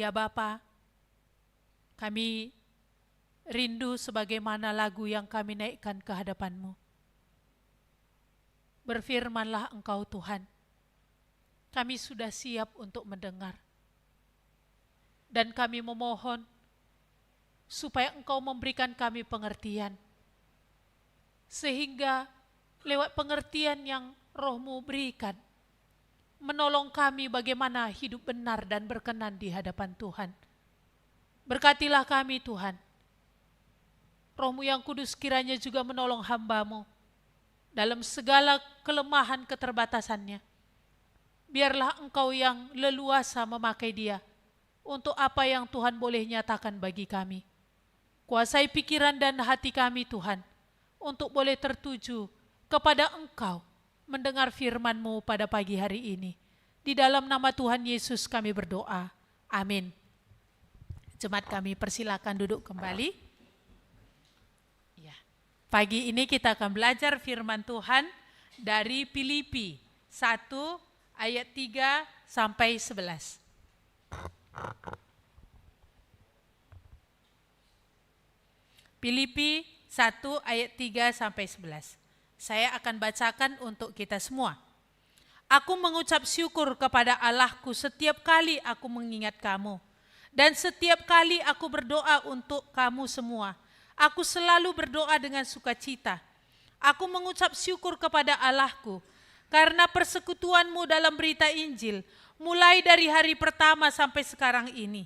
Ya Bapa, kami rindu sebagaimana lagu yang kami naikkan ke hadapan-Mu. Berfirmanlah Engkau Tuhan, kami sudah siap untuk mendengar. Dan kami memohon supaya Engkau memberikan kami pengertian. Sehingga lewat pengertian yang Roh-Mu berikan, menolong kami bagaimana hidup benar dan berkenan di hadapan Tuhan. Berkatilah kami Tuhan. Roh-Mu yang kudus kiranya juga menolong hamba-Mu dalam segala kelemahan keterbatasannya. Biarlah Engkau yang leluasa memakai dia untuk apa yang Tuhan boleh nyatakan bagi kami. Kuasai pikiran dan hati kami Tuhan, untuk boleh tertuju kepada Engkau, mendengar firman-Mu pada pagi hari ini. Di dalam nama Tuhan Yesus kami berdoa. Amin. Jemaat kami persilakan duduk kembali. Ya. Pagi ini kita akan belajar firman Tuhan dari Filipi 1 ayat 3 sampai 11. Filipi 1 ayat 3 sampai 11. Saya akan bacakan untuk kita semua. Aku mengucap syukur kepada Allahku setiap kali aku mengingat kamu. Dan setiap kali aku berdoa untuk kamu semua. Aku selalu berdoa dengan sukacita. Aku mengucap syukur kepada Allahku karena persekutuanmu dalam berita Injil mulai dari hari pertama sampai sekarang ini.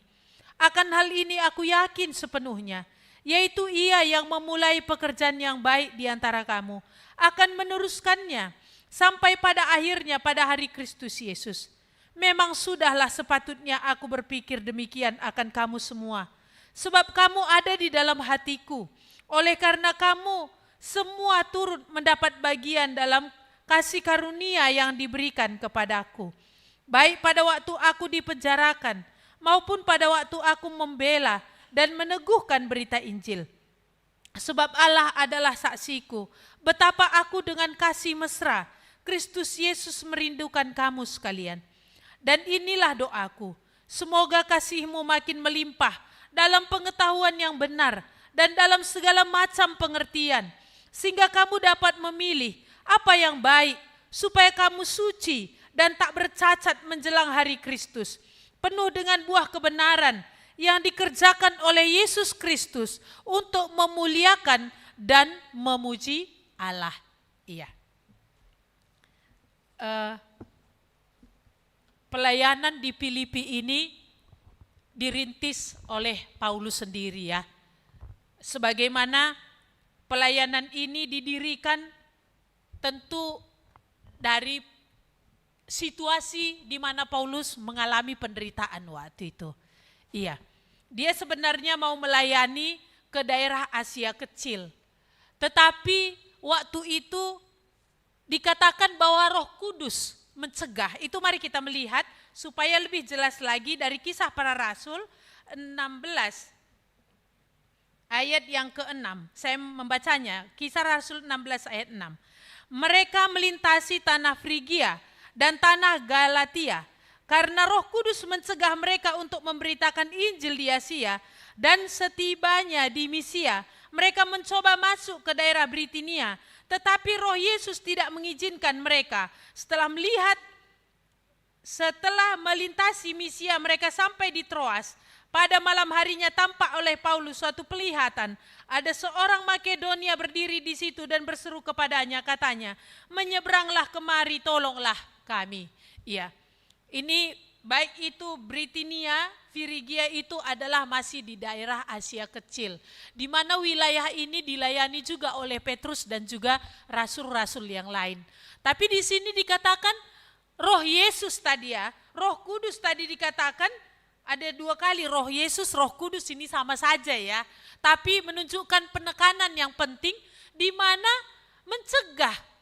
Akan hal ini aku yakin sepenuhnya, yaitu Ia yang memulai pekerjaan yang baik di antara kamu akan meneruskannya sampai pada akhirnya pada hari Kristus Yesus. Memang sudahlah sepatutnya aku berpikir demikian akan kamu semua, sebab kamu ada di dalam hatiku. Oleh karena kamu semua turut mendapat bagian dalam kasih karunia yang diberikan kepadaku, baik pada waktu aku dipenjarakan maupun pada waktu aku membela dan meneguhkan berita Injil. Sebab Allah adalah saksiku, betapa aku dengan kasih mesra Kristus Yesus merindukan kamu sekalian. Dan inilah doaku, semoga kasih-Mu makin melimpah dalam pengetahuan yang benar dan dalam segala macam pengertian, sehingga kamu dapat memilih apa yang baik, supaya kamu suci dan tak bercacat menjelang hari Kristus, penuh dengan buah kebenaran yang dikerjakan oleh Yesus Kristus untuk memuliakan dan memuji Allah. Iya. Pelayanan di Filipi ini dirintis oleh Paulus sendiri ya. Sebagaimana pelayanan ini didirikan tentu dari situasi di mana Paulus mengalami penderitaan waktu itu. Iya, dia sebenarnya mau melayani ke daerah Asia Kecil. Tetapi waktu itu dikatakan bahwa Roh Kudus mencegah. Itu mari kita melihat supaya lebih jelas lagi dari Kisah Para Rasul 16 ayat yang ke-6. Saya membacanya, Kisah Rasul 16 ayat 6. Mereka melintasi tanah Frigia dan tanah Galatia, karena Roh Kudus mencegah mereka untuk memberitakan Injil di Asia, dan setibanya di Misia, mereka mencoba masuk ke daerah Britinia, tetapi Roh Yesus tidak mengizinkan mereka. Setelah melintasi Misia, mereka sampai di Troas. Pada malam harinya tampak oleh Paulus suatu penglihatan. Ada seorang Makedonia berdiri di situ dan berseru kepadanya, katanya, menyeberanglah kemari, tolonglah kami. Iya. Ini baik itu Britinia, Frigia itu adalah masih di daerah Asia Kecil, di mana wilayah ini dilayani juga oleh Petrus dan juga rasul-rasul yang lain. Tapi di sini dikatakan Roh Yesus tadi ya, Roh Kudus tadi dikatakan ada dua kali, Roh Yesus, Roh Kudus ini sama saja ya. Tapi menunjukkan penekanan yang penting di mana mencegah.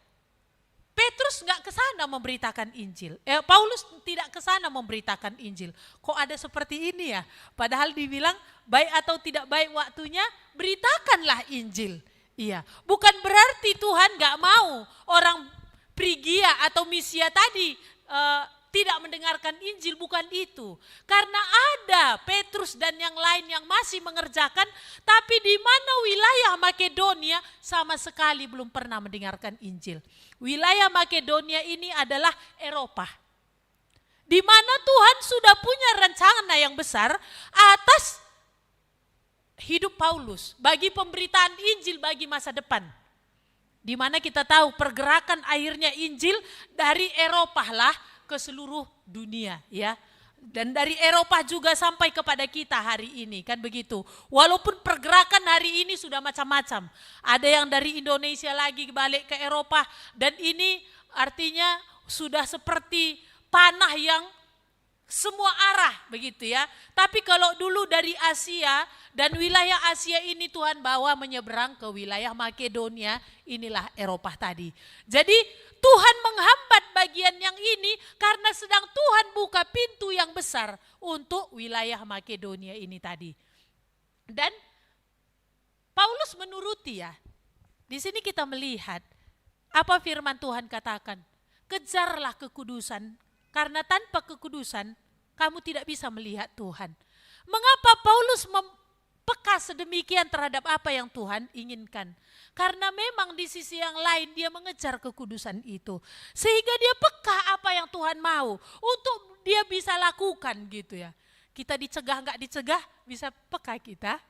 Petrus nggak ke sana memberitakan Injil. Paulus tidak ke sana memberitakan Injil. Kok ada seperti ini ya? Padahal dibilang baik atau tidak baik waktunya, beritakanlah Injil. Iya, bukan berarti Tuhan nggak mau orang Frigia atau Misia tadi tidak mendengarkan Injil, bukan itu. Karena ada Petrus dan yang lain yang masih mengerjakan, tapi di mana wilayah Makedonia sama sekali belum pernah mendengarkan Injil. Wilayah Makedonia ini adalah Eropa, di mana Tuhan sudah punya rencana yang besar atas hidup Paulus bagi pemberitaan Injil bagi masa depan. Di mana kita tahu pergerakan akhirnya Injil dari Eropa lah ke seluruh dunia, ya. Dan dari Eropa juga sampai kepada kita hari ini, kan begitu. Walaupun pergerakan hari ini sudah macam-macam. Ada yang dari Indonesia lagi balik ke Eropa, dan ini artinya sudah seperti panah yang semua arah, begitu ya. Tapi kalau dulu dari Asia dan wilayah Asia ini Tuhan bawa menyeberang ke wilayah Makedonia, inilah Eropa tadi. Jadi Tuhan menghambat bagian yang ini karena sedang Tuhan buka pintu yang besar untuk wilayah Makedonia ini tadi. Dan Paulus menuruti, ya. Di sini kita melihat apa firman Tuhan katakan, kejarlah kekudusan, karena tanpa kekudusan kamu tidak bisa melihat Tuhan. Mengapa Paulus peka sedemikian terhadap apa yang Tuhan inginkan? Karena memang di sisi yang lain dia mengejar kekudusan itu. Sehingga dia peka apa yang Tuhan mau untuk dia bisa lakukan, gitu ya. Kita dicegah nggak dicegah, bisa peka kita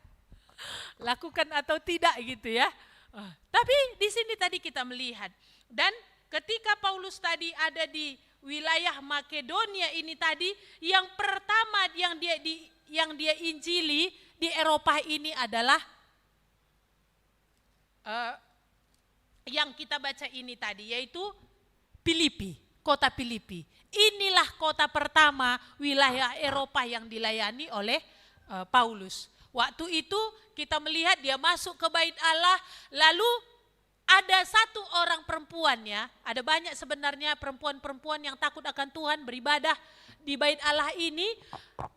lakukan atau tidak, gitu ya. Tapi di sini tadi kita melihat, dan ketika Paulus tadi ada di wilayah Makedonia ini tadi, yang pertama yang dia injili di Eropa ini adalah yang kita baca ini tadi, yaitu Filipi, kota Filipi. Inilah kota pertama wilayah Eropa yang dilayani oleh Paulus. Waktu itu kita melihat dia masuk ke bait Allah, lalu ada satu orang perempuannya, ada banyak sebenarnya perempuan-perempuan yang takut akan Tuhan beribadah di bait Allah ini.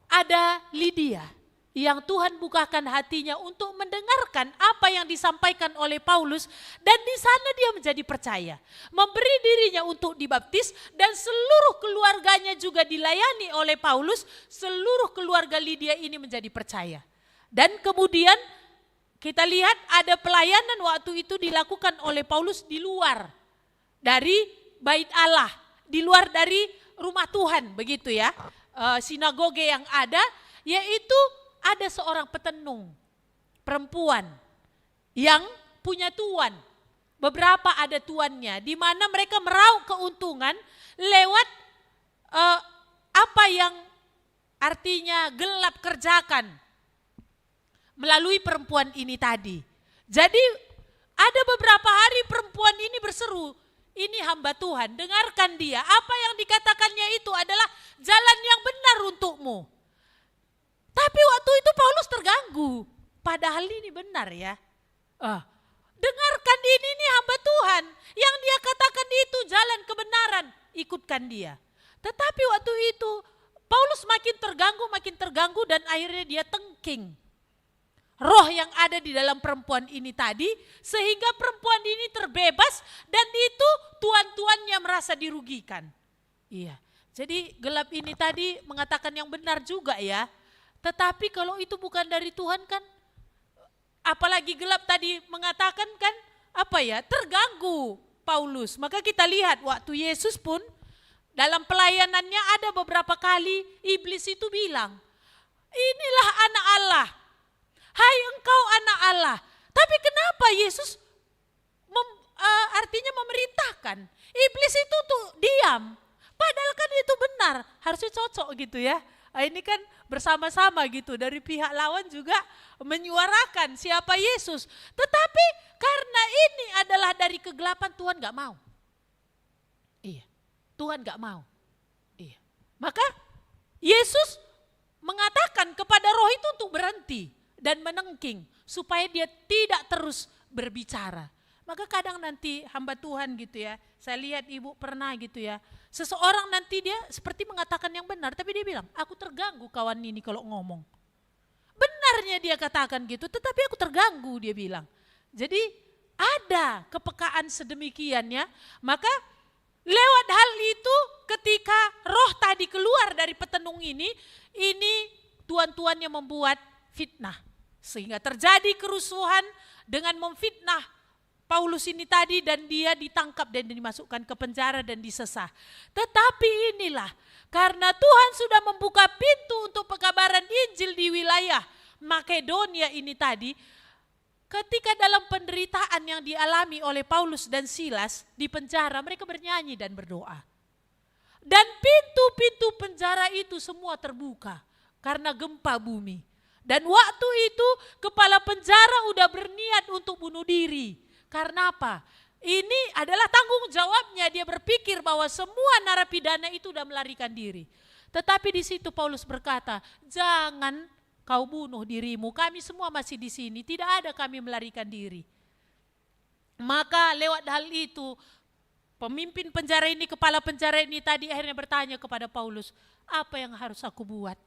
Ada Lydia yang Tuhan bukakan hatinya untuk mendengarkan apa yang disampaikan oleh Paulus, dan di sana dia menjadi percaya, memberi dirinya untuk dibaptis, dan seluruh keluarganya juga dilayani oleh Paulus. Seluruh keluarga Lydia ini menjadi percaya. Dan kemudian kita lihat ada pelayanan waktu itu dilakukan oleh Paulus di luar dari bait Allah, di luar dari rumah Tuhan, begitu ya. Sinagoge yang ada, yaitu ada seorang petenung perempuan yang punya tuan. Beberapa ada tuannya, di mana mereka meraup keuntungan lewat apa yang artinya gelap kerjakan melalui perempuan ini tadi. Jadi ada beberapa hari perempuan ini berseru, ini hamba Tuhan, dengarkan dia. Apa yang dikatakannya itu adalah jalan yang benar untukmu. Tapi waktu itu Paulus terganggu, padahal ini benar, ya. Dengarkan ini hamba Tuhan, yang dia katakan itu jalan kebenaran, ikutkan dia. Tetapi waktu itu Paulus makin terganggu dan akhirnya dia tengking roh yang ada di dalam perempuan ini tadi, sehingga perempuan ini terbebas, dan itu tuan-tuannya merasa dirugikan. Iya, jadi gelap ini tadi mengatakan yang benar juga, ya. Tetapi kalau itu bukan dari Tuhan, kan, apalagi gelap tadi mengatakan, kan, terganggu Paulus. Maka kita lihat waktu Yesus pun dalam pelayanannya ada beberapa kali iblis itu bilang, inilah anak Allah. Hai engkau anak Allah. Tapi kenapa Yesus artinya memerintahkan iblis itu tuh diam? Padahal kan itu benar, harusnya cocok, gitu ya. Ini kan bersama-sama gitu, dari pihak lawan juga menyuarakan siapa Yesus. Tetapi karena ini adalah dari kegelapan, Tuhan gak mau. Iya, Tuhan gak mau. Iya. Maka Yesus mengatakan kepada roh itu untuk berhenti dan menengking, supaya dia tidak terus berbicara. Maka kadang nanti hamba Tuhan, gitu ya, saya lihat ibu pernah, gitu ya, seseorang nanti dia seperti mengatakan yang benar, tapi dia bilang, aku terganggu kawan ini kalau ngomong. Benarnya dia katakan gitu, tetapi aku terganggu, dia bilang. Jadi ada kepekaan sedemikiannya. Maka Lewat hal itu ketika roh tadi keluar dari petenung ini tuan-tuannya membuat fitnah. Sehingga terjadi kerusuhan dengan memfitnah Paulus ini tadi, dan dia ditangkap dan dimasukkan ke penjara dan disesah. Tetapi inilah, karena Tuhan sudah membuka pintu untuk pekabaran Injil di wilayah Makedonia ini tadi, ketika dalam penderitaan yang dialami oleh Paulus dan Silas di penjara, mereka bernyanyi dan berdoa. Dan pintu-pintu penjara itu semua terbuka karena gempa bumi. Dan waktu itu kepala penjara udah berniat untuk bunuh diri. Karena apa? Ini adalah tanggung jawabnya. Dia berpikir bahwa semua narapidana itu udah melarikan diri. Tetapi di situ Paulus berkata, jangan kau bunuh dirimu. Kami semua masih di sini. Tidak ada kami melarikan diri. Maka lewat hal itu, pemimpin penjara ini, kepala penjara ini tadi akhirnya bertanya kepada Paulus, apa yang harus aku buat?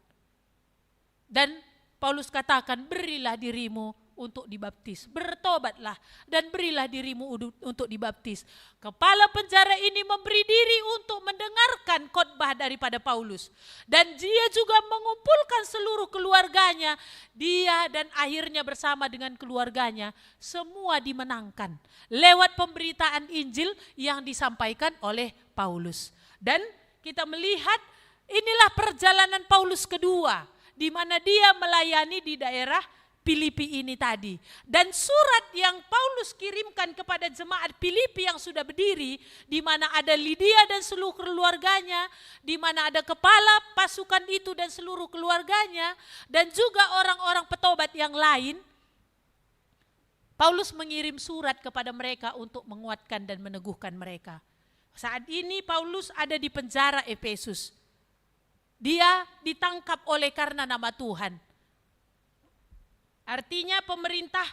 Dan Paulus katakan, berilah dirimu untuk dibaptis, bertobatlah dan berilah dirimu untuk dibaptis. Kepala penjara ini memberi diri untuk mendengarkan khotbah daripada Paulus. Dan dia juga mengumpulkan seluruh keluarganya. Dia dan akhirnya bersama dengan keluarganya semua dimenangkan lewat pemberitaan Injil yang disampaikan oleh Paulus. Dan kita melihat inilah perjalanan Paulus kedua, di mana dia melayani di daerah Filipi ini tadi. Dan surat yang Paulus kirimkan kepada jemaat Filipi yang sudah berdiri, di mana ada Lydia dan seluruh keluarganya, di mana ada kepala pasukan itu dan seluruh keluarganya, dan juga orang-orang petobat yang lain, Paulus mengirim surat kepada mereka untuk menguatkan dan meneguhkan mereka. Saat ini Paulus ada di penjara Efesus. Dia ditangkap oleh karena nama Tuhan. Artinya pemerintah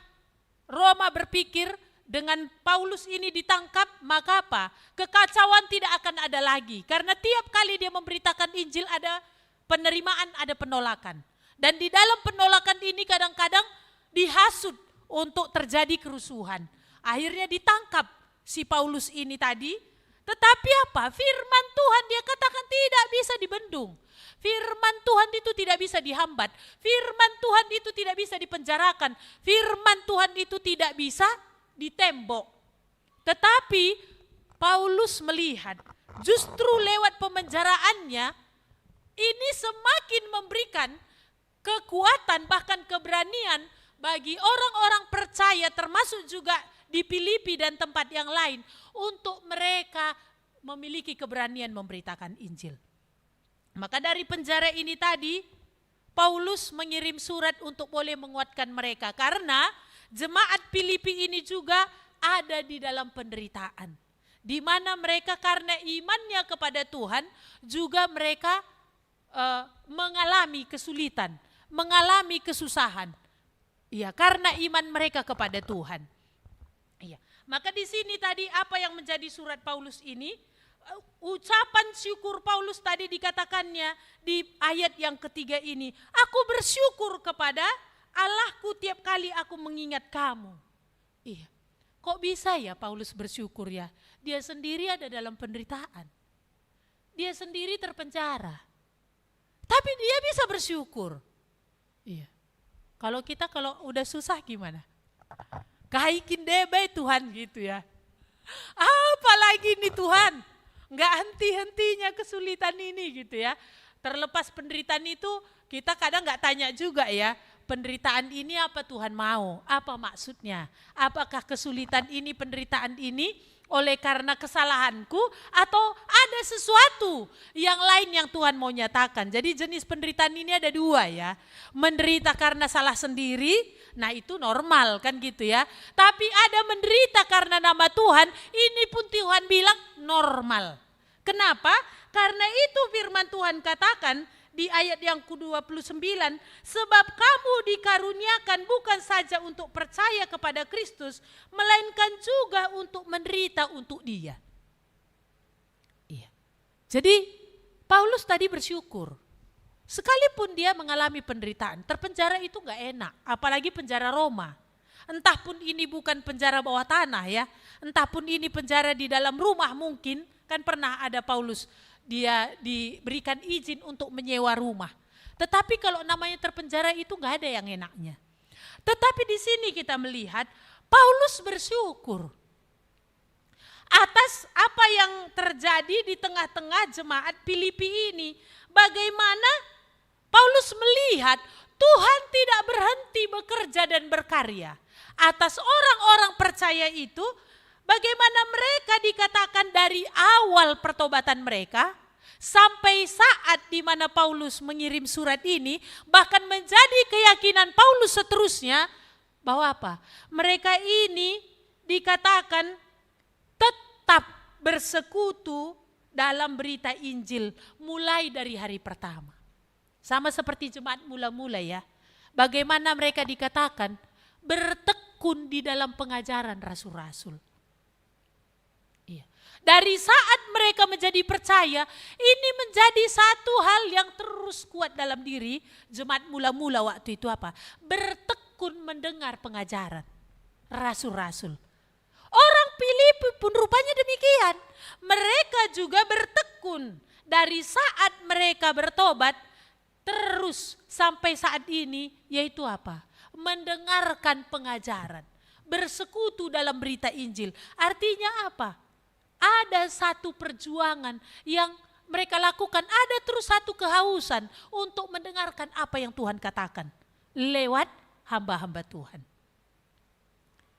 Roma berpikir dengan Paulus ini ditangkap, maka apa? Kekacauan tidak akan ada lagi. Karena tiap kali dia memberitakan Injil ada penerimaan, ada penolakan. Dan di dalam penolakan ini kadang-kadang dihasut untuk terjadi kerusuhan. Akhirnya ditangkap si Paulus ini tadi. Tetapi apa? Firman Tuhan dia katakan tidak bisa dibendung. Firman Tuhan itu tidak bisa dihambat. Firman Tuhan itu tidak bisa dipenjarakan. Firman Tuhan itu tidak bisa ditembok. Tetapi Paulus melihat justru lewat pemenjaraannya ini semakin memberikan kekuatan bahkan keberanian bagi orang-orang percaya termasuk juga di Filipi dan tempat yang lain untuk mereka memiliki keberanian memberitakan Injil. Maka dari penjara ini tadi Paulus mengirim surat untuk boleh menguatkan mereka karena jemaat Filipi ini juga ada di dalam penderitaan. Di mana mereka karena imannya kepada Tuhan juga mereka mengalami kesulitan, mengalami kesusahan. Iya, karena iman mereka kepada Tuhan. Iya. Maka di sini tadi apa yang menjadi surat Paulus ini? Ucapan syukur Paulus tadi dikatakannya di ayat yang ketiga ini. Aku bersyukur kepada Allahku tiap kali aku mengingat kamu. Iya. Kok bisa ya Paulus bersyukur ya? Dia sendiri ada dalam penderitaan. Dia sendiri terpenjara. Tapi dia bisa bersyukur. Iya. Kalau kita udah susah gimana? Kahaikin debe Tuhan gitu ya. Apalagi nih Tuhan. Nggak henti-hentinya kesulitan ini gitu ya. Terlepas penderitaan itu kita kadang nggak tanya juga ya. Penderitaan ini apa Tuhan mau? Apa maksudnya? Apakah kesulitan ini, penderitaan ini oleh karena kesalahanku atau ada sesuatu yang lain yang Tuhan mau nyatakan? Jadi jenis penderitaan ini ada dua ya. Menderita karena salah sendiri, nah itu normal kan gitu ya. Tapi ada menderita karena nama Tuhan, ini pun Tuhan bilang normal. Kenapa? Karena itu firman Tuhan katakan di ayat yang ke-29, sebab kamu dikaruniakan bukan saja untuk percaya kepada Kristus, melainkan juga untuk menderita untuk Dia. Iya. Jadi Paulus tadi bersyukur. Sekalipun dia mengalami penderitaan, terpenjara itu gak enak, apalagi penjara Roma. Entah pun ini bukan penjara bawah tanah ya, entah pun ini penjara di dalam rumah mungkin, Kan pernah ada Paulus, dia diberikan izin untuk menyewa rumah. Tetapi kalau namanya terpenjara itu gak ada yang enaknya. Tetapi di sini kita melihat Paulus bersyukur atas apa yang terjadi di tengah-tengah jemaat Filipi ini. Bagaimana Paulus melihat Tuhan tidak berhenti bekerja dan berkarya atas orang-orang percaya itu. Bagaimana mereka dikatakan dari awal pertobatan mereka sampai saat di mana Paulus mengirim surat ini, bahkan menjadi keyakinan Paulus seterusnya bahwa apa? Mereka ini dikatakan tetap bersekutu dalam berita Injil mulai dari hari pertama. Sama seperti jemaat mula-mula ya. Bagaimana mereka dikatakan bertekun di dalam pengajaran rasul-rasul. Dari saat mereka menjadi percaya, ini menjadi satu hal yang terus kuat dalam diri jemaat mula-mula waktu itu apa? Bertekun mendengar pengajaran rasul-rasul. Orang Filipi pun rupanya demikian. Mereka juga bertekun dari saat mereka bertobat terus sampai saat ini, yaitu apa? Mendengarkan pengajaran, bersekutu dalam berita Injil. Artinya apa? Ada satu perjuangan yang mereka lakukan, ada terus satu kehausan untuk mendengarkan apa yang Tuhan katakan lewat hamba-hamba Tuhan.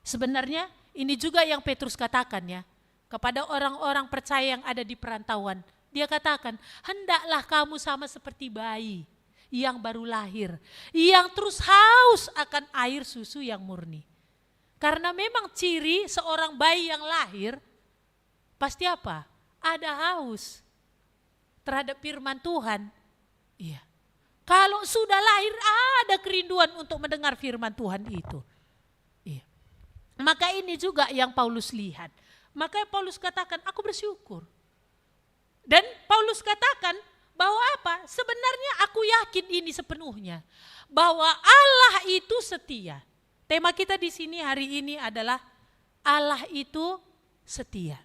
Sebenarnya ini juga yang Petrus katakan ya, kepada orang-orang percaya yang ada di perantauan. Dia katakan, hendaklah kamu sama seperti bayi yang baru lahir, yang terus haus akan air susu yang murni. Karena memang ciri seorang bayi yang lahir, pasti apa? Ada haus terhadap firman Tuhan. Iya. Kalau sudah lahir ada kerinduan untuk mendengar firman Tuhan itu. Iya. Maka ini juga yang Paulus lihat. Maka Paulus katakan, aku bersyukur. Dan Paulus katakan bahwa apa? Sebenarnya aku yakin ini sepenuhnya. Bahwa Allah itu setia. Tema kita di sini hari ini adalah Allah itu setia.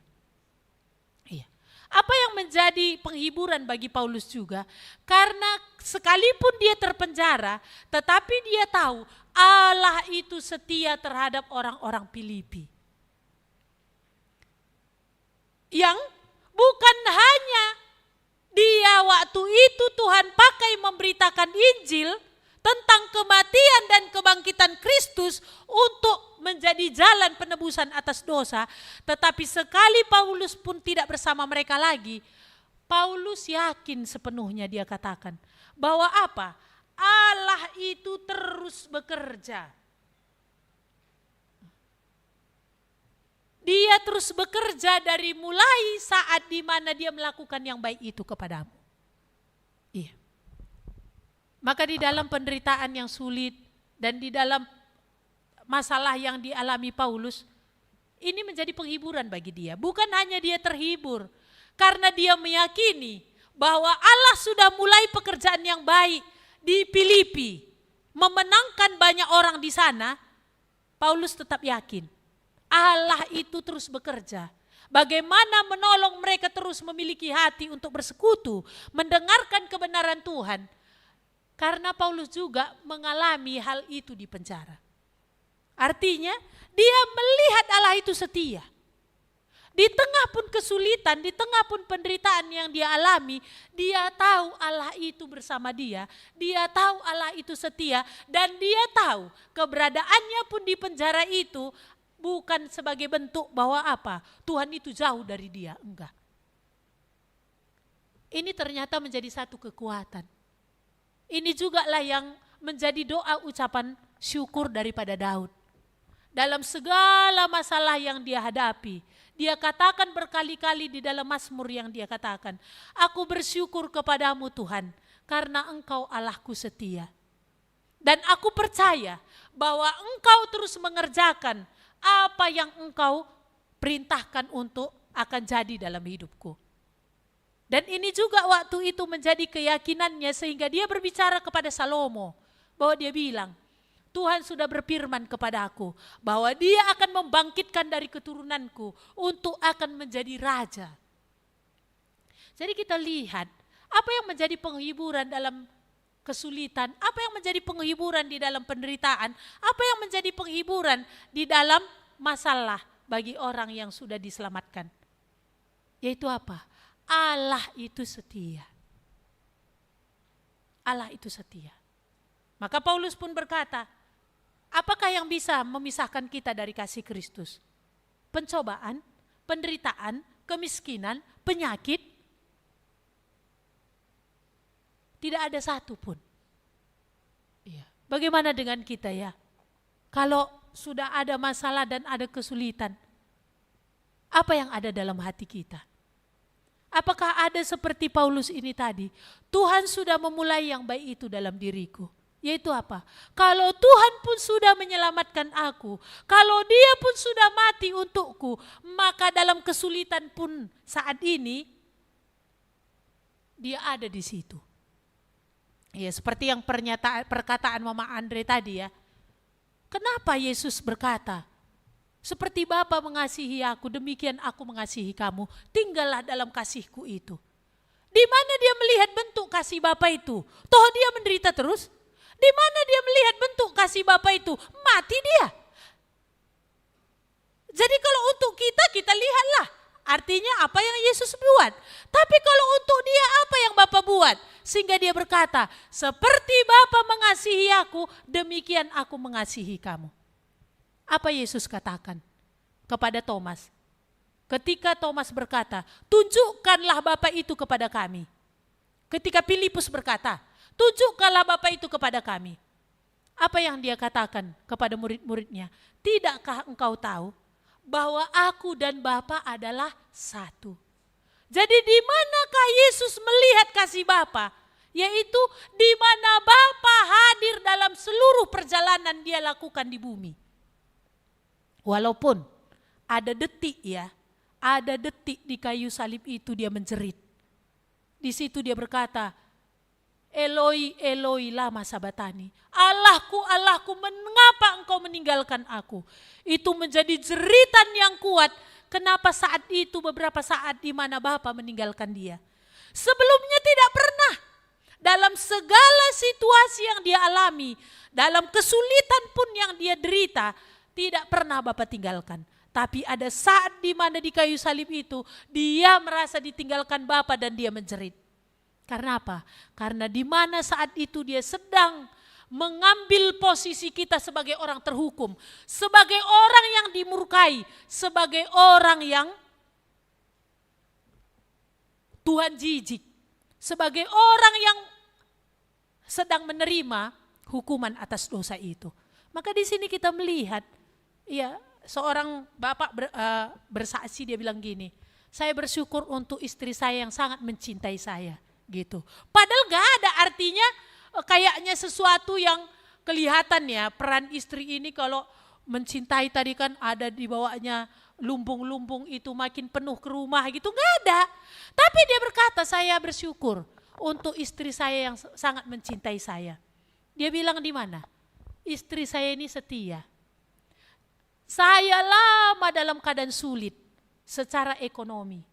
Apa yang menjadi penghiburan bagi Paulus juga, karena sekalipun dia terpenjara, tetapi dia tahu Allah itu setia terhadap orang-orang Filipi. Yang bukan hanya dia waktu itu Tuhan pakai memberitakan Injil tentang kematian dan kebangkitan Kristus untuk menjadi jalan penebusan atas dosa. Tetapi sekali Paulus pun tidak bersama mereka lagi, Paulus yakin sepenuhnya, dia katakan bahwa apa? Allah itu terus bekerja. Dia terus bekerja dari mulai saat di mana dia melakukan yang baik itu kepadamu. Iya. Maka di dalam penderitaan yang sulit dan di dalam masalah yang dialami Paulus, ini menjadi penghiburan bagi dia. Bukan hanya dia terhibur, karena dia meyakini bahwa Allah sudah mulai pekerjaan yang baik di Filipi, memenangkan banyak orang di sana. Paulus tetap yakin Allah itu terus bekerja. Bagaimana menolong mereka terus memiliki hati untuk bersekutu, mendengarkan kebenaran Tuhan. Karena Paulus juga mengalami hal itu di penjara. Artinya dia melihat Allah itu setia. Di tengah pun kesulitan, di tengah pun penderitaan yang dia alami, dia tahu Allah itu bersama dia. Dia tahu Allah itu setia dan dia tahu keberadaannya pun di penjara itu bukan sebagai bentuk bahwa apa? Tuhan itu jauh dari dia, enggak. Ini ternyata menjadi satu kekuatan. Ini juga lah yang menjadi doa ucapan syukur daripada Daud. Dalam segala masalah yang dia hadapi, dia katakan berkali-kali di dalam Mazmur yang dia katakan, aku bersyukur kepadamu Tuhan, karena Engkau Allahku setia. Dan aku percaya bahwa Engkau terus mengerjakan apa yang Engkau perintahkan untuk akan jadi dalam hidupku. Dan ini juga waktu itu menjadi keyakinannya sehingga dia berbicara kepada Salomo. Bahwa dia bilang, Tuhan sudah berfirman kepada aku bahwa dia akan membangkitkan dari keturunanku untuk akan menjadi raja. Jadi kita lihat apa yang menjadi penghiburan dalam kesulitan, apa yang menjadi penghiburan di dalam penderitaan, apa yang menjadi penghiburan di dalam masalah bagi orang yang sudah diselamatkan. Yaitu apa? Allah itu setia. Allah itu setia. Maka Paulus pun berkata, apakah yang bisa memisahkan kita dari kasih Kristus? Pencobaan, penderitaan, kemiskinan, penyakit? Tidak ada satu pun. Iya. Bagaimana dengan kita ya? Kalau sudah ada masalah dan ada kesulitan, apa yang ada dalam hati kita? Apakah ada seperti Paulus ini tadi? Tuhan sudah memulai yang baik itu dalam diriku. Yaitu apa? Kalau Tuhan pun sudah menyelamatkan aku, kalau Dia pun sudah mati untukku, maka dalam kesulitan pun saat ini, Dia ada di situ. Ya, seperti yang perkataan Mama Andre tadi ya. Kenapa Yesus berkata, seperti Bapa mengasihi aku, demikian aku mengasihi kamu. Tinggallah dalam kasihku itu. Di mana dia melihat bentuk kasih Bapa itu? Toh dia menderita terus. Di mana dia melihat bentuk kasih Bapa itu? Mati dia. Jadi kalau untuk kita lihatlah. Artinya apa yang Yesus buat. Tapi kalau untuk dia apa yang Bapa buat? Sehingga dia berkata, seperti Bapa mengasihi aku, demikian aku mengasihi kamu. Apa Yesus katakan kepada Thomas? Ketika Thomas berkata, tunjukkanlah Bapa itu kepada kami. Ketika Filipus berkata, tunjukkanlah Bapa itu kepada kami. Apa yang dia katakan kepada murid-muridnya? Tidakkah engkau tahu bahwa aku dan Bapa adalah satu? Jadi di manakah Yesus melihat kasih Bapa? Yaitu di mana Bapa hadir dalam seluruh perjalanan dia lakukan di bumi. Walaupun ada detik ya, ada detik di kayu salib itu dia menjerit. Di situ dia berkata, Eloi, Eloi, lama sabatani. Allahku, Allahku, mengapa engkau meninggalkan aku? Itu menjadi jeritan yang kuat. Kenapa saat itu beberapa saat di mana Bapa meninggalkan dia? Sebelumnya tidak pernah. Dalam segala situasi yang dia alami, dalam kesulitan pun yang dia derita, tidak pernah Bapa tinggalkan. Tapi ada saat di mana di kayu salib itu, dia merasa ditinggalkan Bapa dan dia menjerit. Karena apa? Karena di mana saat itu dia sedang mengambil posisi kita sebagai orang terhukum, sebagai orang yang dimurkai, sebagai orang yang Tuhan jijik, sebagai orang yang sedang menerima hukuman atas dosa itu. Maka di sini kita melihat, ya, seorang bapak bersaksi, dia bilang gini, saya bersyukur untuk istri saya yang sangat mencintai saya, gitu. Padahal gak ada artinya. Kayaknya sesuatu yang kelihatan ya, peran istri ini kalau mencintai tadi kan ada di bawahnya lumbung-lumbung itu makin penuh ke rumah gitu, gak ada. Tapi dia berkata, saya bersyukur untuk istri saya yang sangat mencintai saya. Dia bilang di mana? Istri saya ini setia. Saya lama dalam keadaan sulit secara ekonomi.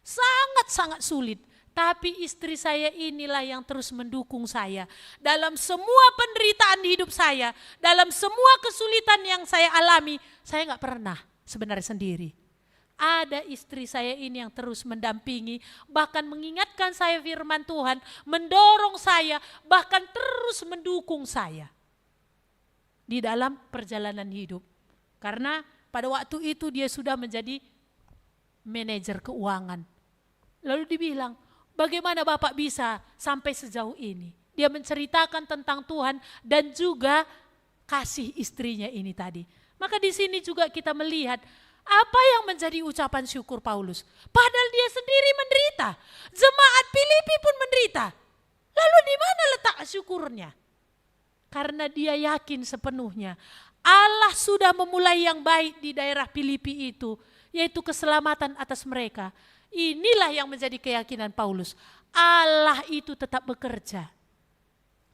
Sangat-sangat sulit. Tapi istri saya inilah yang terus mendukung saya. Dalam semua penderitaan di hidup saya, dalam semua kesulitan yang saya alami, saya gak pernah sebenarnya sendiri. Ada istri saya ini yang terus mendampingi, bahkan mengingatkan saya firman Tuhan, mendorong saya, bahkan terus mendukung saya di dalam perjalanan hidup. Karena pada waktu itu dia sudah menjadi manajer keuangan. Lalu dibilang, bagaimana Bapak bisa sampai sejauh ini? Dia menceritakan tentang Tuhan dan juga kasih istrinya ini tadi. Maka di sini juga kita melihat apa yang menjadi ucapan syukur Paulus. Padahal dia sendiri menderita. Jemaat Filipi pun menderita. Lalu di mana letak syukurnya? Karena dia yakin sepenuhnya Allah sudah memulai yang baik di daerah Filipi itu, yaitu keselamatan atas mereka. Inilah yang menjadi keyakinan Paulus. Allah itu tetap bekerja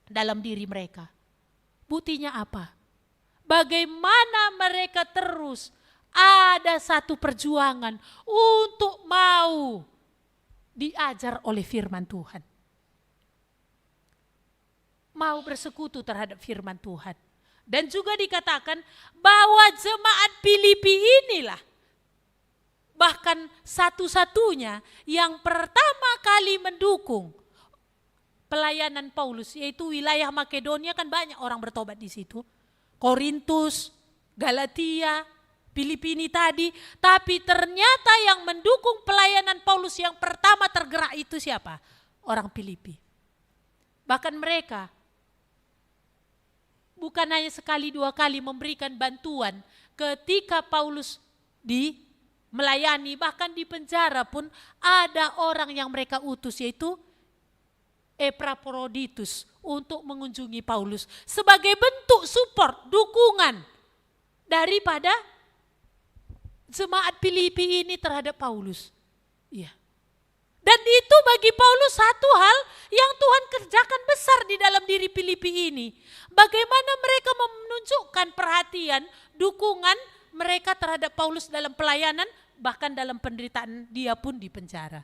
dalam diri mereka. Buktinya apa? Bagaimana mereka terus ada satu perjuangan untuk mau diajar oleh firman Tuhan. Mau bersekutu terhadap firman Tuhan. Dan juga dikatakan bahwa jemaat Filipi inilah bahkan satu-satunya yang pertama kali mendukung pelayanan Paulus, yaitu wilayah Makedonia, kan banyak orang bertobat di situ. Korintus, Galatia, Filipini tadi. Tapi ternyata yang mendukung pelayanan Paulus yang pertama tergerak itu siapa? Orang Filipi. Bahkan mereka bukan hanya sekali dua kali memberikan bantuan ketika Paulus melayani, bahkan di penjara pun ada orang yang mereka utus, yaitu Epaphroditus, untuk mengunjungi Paulus sebagai bentuk support, dukungan daripada jemaat Filipi ini terhadap Paulus. Iya. Dan itu bagi Paulus satu hal yang Tuhan kerjakan besar di dalam diri Filipi ini. Bagaimana mereka menunjukkan perhatian, dukungan mereka terhadap Paulus dalam pelayanan, bahkan dalam penderitaan dia pun di penjara.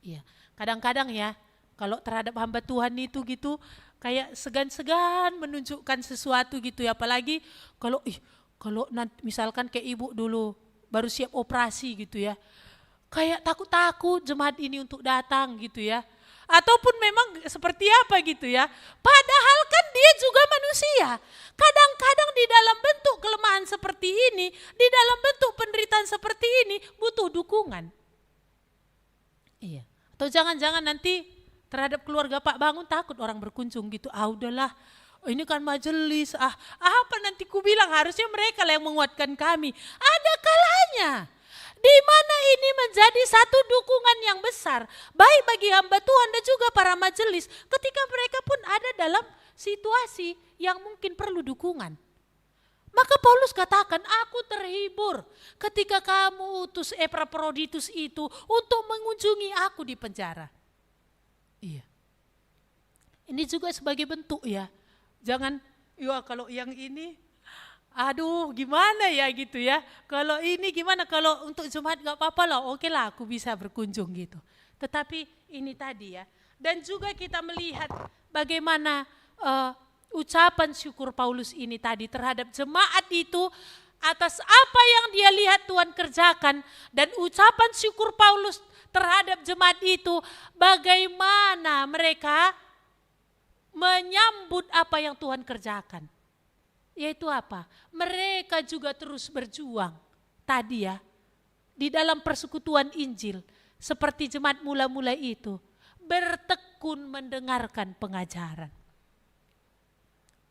Iya, kadang-kadang ya, kalau terhadap hamba Tuhan itu gitu, kayak segan-segan menunjukkan sesuatu gitu ya. Apalagi kalau nanti misalkan kayak ibu dulu baru siap operasi gitu ya. Kayak takut-takut jemaat ini untuk datang gitu ya. Ataupun memang seperti apa gitu ya. Padahal kan dia juga manusia. Kadang-kadang di dalam bentuk kelemahan seperti ini, di dalam bentuk penderitaan seperti ini, butuh dukungan. Iya. Atau jangan-jangan nanti terhadap keluarga Pak Bangun takut orang berkunjung gitu. Udahlah, ini kan majelis. Apa nanti ku bilang, harusnya mereka lah yang menguatkan kami. Ada kalanya di mana ini menjadi satu dukungan yang besar, baik bagi hamba Tuhan dan juga para majelis, ketika mereka pun ada dalam situasi yang mungkin perlu dukungan. Maka Paulus katakan, aku terhibur ketika kamu utus Epaphroditus itu untuk mengunjungi aku di penjara. Iya. Ini juga sebagai bentuk ya. Jangan, kalau yang ini, aduh gimana ya gitu ya. Kalau ini gimana, kalau untuk Jumat gak apa-apa lah, oke lah aku bisa berkunjung gitu. Tetapi ini tadi ya. Dan juga kita melihat bagaimana ucapan syukur Paulus ini tadi terhadap jemaat itu atas apa yang dia lihat Tuhan kerjakan. Dan ucapan syukur Paulus terhadap jemaat itu, bagaimana mereka menyambut apa yang Tuhan kerjakan. Yaitu apa? Mereka juga terus berjuang tadi ya, di dalam persekutuan Injil, seperti jemaat mula-mula itu, bertekun mendengarkan pengajaran.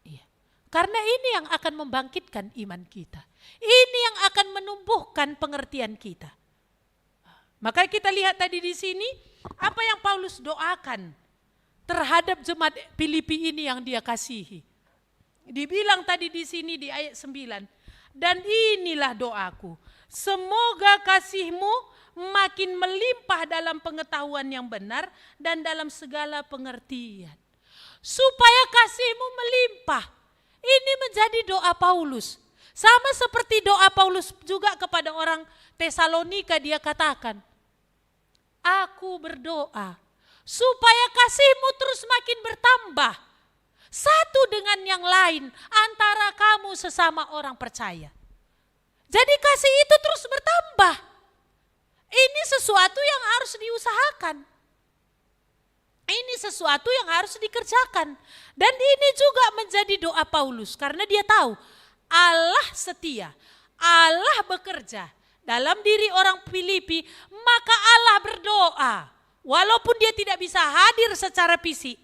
Iya. Karena ini yang akan membangkitkan iman kita. Ini yang akan menumbuhkan pengertian kita. Maka kita lihat tadi di sini apa yang Paulus doakan terhadap jemaat Filipi ini yang dia kasihi. Dibilang tadi di sini di ayat 9, dan inilah doaku, semoga kasihmu makin melimpah dalam pengetahuan yang benar dan dalam segala pengertian. Supaya kasihmu melimpah. Ini menjadi doa Paulus. Sama seperti doa Paulus juga kepada orang Tesalonika, dia katakan, aku berdoa supaya kasihmu terus makin bertambah satu dengan yang lain antara kamu sesama orang percaya. Jadi kasih itu terus bertambah. Ini sesuatu yang harus diusahakan. Ini sesuatu yang harus dikerjakan. Dan ini juga menjadi doa Paulus karena dia tahu Allah setia, Allah bekerja dalam diri orang Filipi, maka Allah berdoa. Walaupun dia tidak bisa hadir secara fisik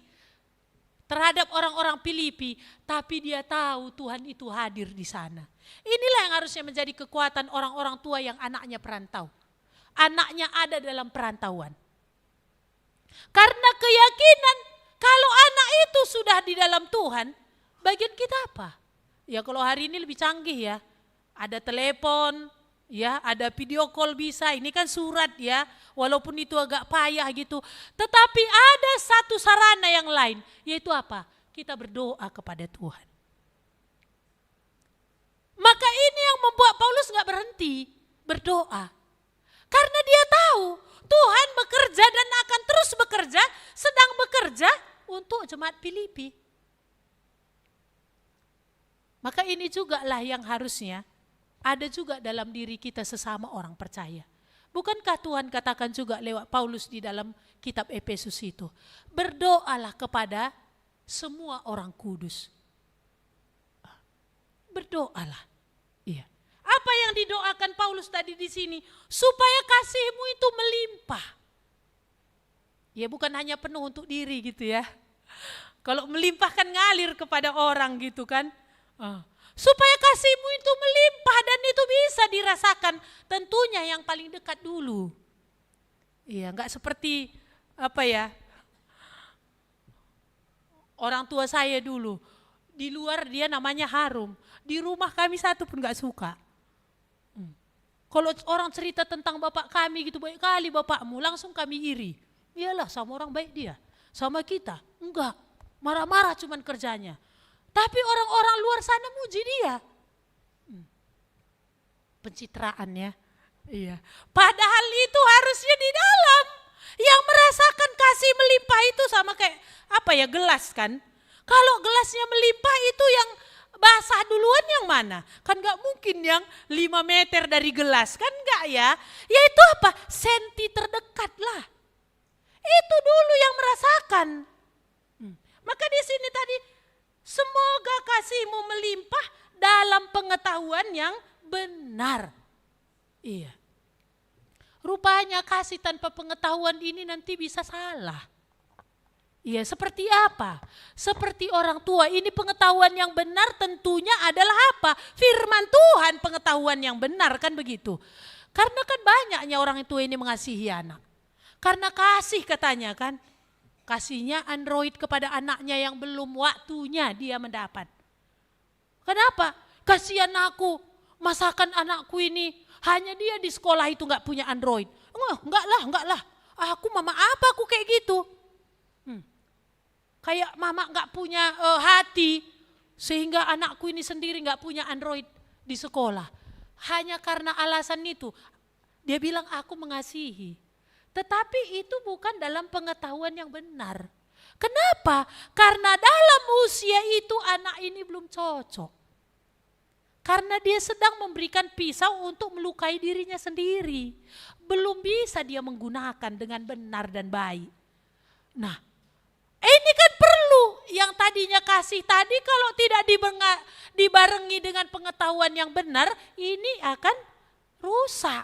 terhadap orang-orang Filipi, tapi dia tahu Tuhan itu hadir di sana. Inilah yang harusnya menjadi kekuatan orang-orang tua yang anaknya perantau. Anaknya ada dalam perantauan. Karena keyakinan kalau anak itu sudah di dalam Tuhan, bagian kita apa? Ya kalau hari ini lebih canggih ya, ada telepon, ya ada video call bisa, ini kan surat ya, walaupun itu agak payah gitu. Tetapi ada satu sarana yang lain, yaitu apa? Kita berdoa kepada Tuhan. Maka ini yang membuat Paulus gak berhenti berdoa. Karena dia tahu Tuhan bekerja dan akan terus bekerja, sedang bekerja untuk jemaat Filipi. Maka ini juga lah yang harusnya ada juga dalam diri kita sesama orang percaya. Bukankah Tuhan katakan juga lewat Paulus di dalam kitab Efesus itu, berdoalah kepada semua orang kudus. Berdoalah. Iya. Apa yang didoakan Paulus tadi di sini? Supaya kasihmu itu melimpah. Ya bukan hanya penuh untuk diri gitu ya. Kalau melimpah kan ngalir kepada orang gitu kan. Supaya kasihmu itu melimpah dan itu bisa dirasakan tentunya yang paling dekat dulu. Iya, enggak seperti orang tua saya dulu. Di luar dia namanya harum. Di rumah kami satu pun enggak suka. Kalau orang cerita tentang bapak kami gitu, baik kali bapakmu, langsung kami iri. Iyalah sama orang baik dia. Sama kita, enggak. Marah-marah cuman kerjanya. Tapi orang-orang luar sana muji dia. Pencitraan ya. Iya. Padahal itu harusnya di dalam. Yang merasakan kasih melimpah itu sama kayak gelas kan. Kalau gelasnya melimpah itu yang basah duluan yang mana? Kan gak mungkin yang 5 meter dari gelas. Kan gak ya? Yaitu senti terdekat lah. Itu dulu yang merasakan. Maka di sini tadi, semoga kasihmu melimpah dalam pengetahuan yang benar. Iya. Rupanya kasih tanpa pengetahuan ini nanti bisa salah. Iya, seperti apa? Seperti orang tua, ini pengetahuan yang benar tentunya adalah apa? Firman Tuhan, pengetahuan yang benar, kan begitu. Karena kan banyaknya orang tua ini mengasihi anak. Karena kasih katanya kan. Kasihnya Android kepada anaknya yang belum waktunya dia mendapat. Kenapa? Kasihan aku, masakan anakku ini, hanya dia di sekolah itu gak punya Android. Enggak lah. Aku mama apa aku kayak gitu? Kayak mama gak punya hati, sehingga anakku ini sendiri gak punya Android di sekolah. Hanya karena alasan itu, dia bilang aku mengasihi. Tetapi itu bukan dalam pengetahuan yang benar. Kenapa? Karena dalam usia itu anak ini belum cocok. Karena dia sedang memberikan pisau untuk melukai dirinya sendiri. Belum bisa dia menggunakan dengan benar dan baik. Nah, ini kan perlu. Yang tadinya kasih tadi kalau tidak dibarengi dengan pengetahuan yang benar, ini akan rusak.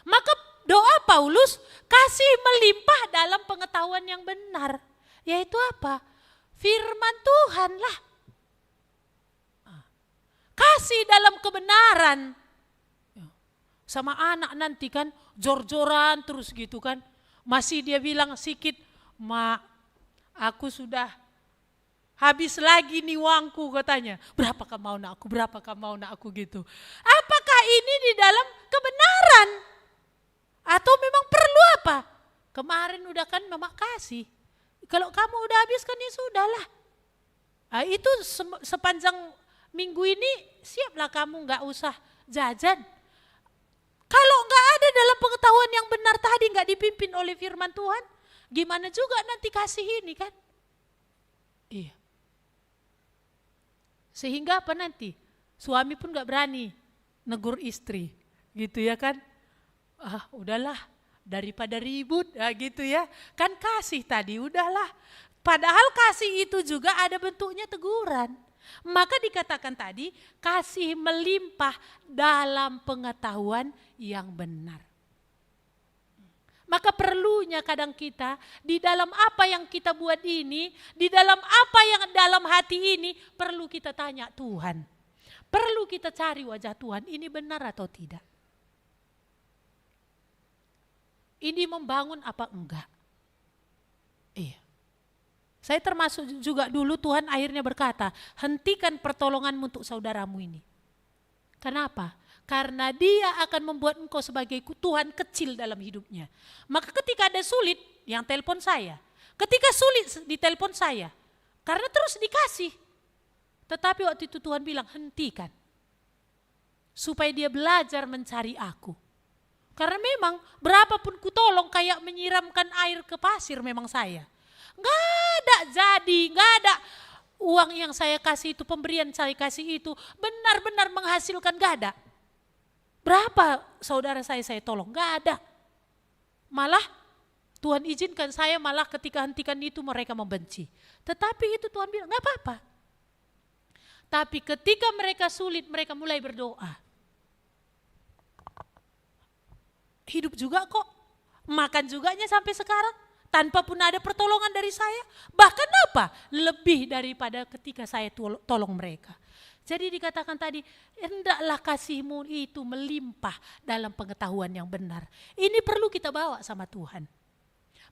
Maka doa Paulus, kasih melimpah dalam pengetahuan yang benar. Yaitu apa? Firman Tuhan lah. Kasih dalam kebenaran. Sama anak nanti kan, jor-joran terus gitu kan. Masih dia bilang sikit, "Mak, aku sudah habis lagi nih uangku," katanya. "Berapakah mau nak aku gitu." Apakah ini di dalam kebenaran? Atau memang perlu apa? Kemarin udah kan mama kasih. Kalau kamu udah habis kan ya sudahlah. Itu sepanjang minggu ini siaplah kamu gak usah jajan. Kalau gak ada dalam pengetahuan yang benar tadi, gak dipimpin oleh firman Tuhan, gimana juga nanti kasih ini kan? Iya. Sehingga apa nanti? Suami pun gak berani negur istri. Gitu ya kan? Udahlah, daripada ribut gitu ya. Kan kasih tadi, udahlah. Padahal kasih itu juga ada bentuknya teguran. Maka dikatakan tadi, kasih melimpah dalam pengetahuan yang benar. Maka perlunya kadang kita, di dalam apa yang kita buat ini, di dalam apa yang dalam hati ini, perlu kita tanya Tuhan. Perlu kita cari wajah Tuhan, ini benar atau tidak? Ini membangun apa enggak? Iya. Saya termasuk juga dulu Tuhan akhirnya berkata, hentikan pertolonganmu untuk saudaramu ini. Kenapa? Karena dia akan membuat engkau sebagai Tuhan kecil dalam hidupnya. Maka ketika ada sulit, yang telepon saya. Ketika sulit ditelepon saya. Karena terus dikasih. Tetapi waktu itu Tuhan bilang, hentikan. Supaya dia belajar mencari aku. Karena memang berapapun ku tolong kayak menyiramkan air ke pasir memang saya. Gak ada jadi, gak ada uang yang saya kasih itu, pemberian saya kasih itu benar-benar menghasilkan, gak ada. Berapa saudara saya tolong, gak ada. Malah Tuhan izinkan saya malah ketika hentikan itu mereka membenci. Tetapi itu Tuhan bilang gak apa-apa. Tapi ketika mereka sulit mereka mulai berdoa. Hidup juga kok, makan juganya sampai sekarang tanpa pun ada pertolongan dari saya. Bahkan apa? Lebih daripada ketika saya tolong mereka. Jadi dikatakan tadi, hendaklah kasihmu itu melimpah dalam pengetahuan yang benar. Ini perlu kita bawa sama Tuhan.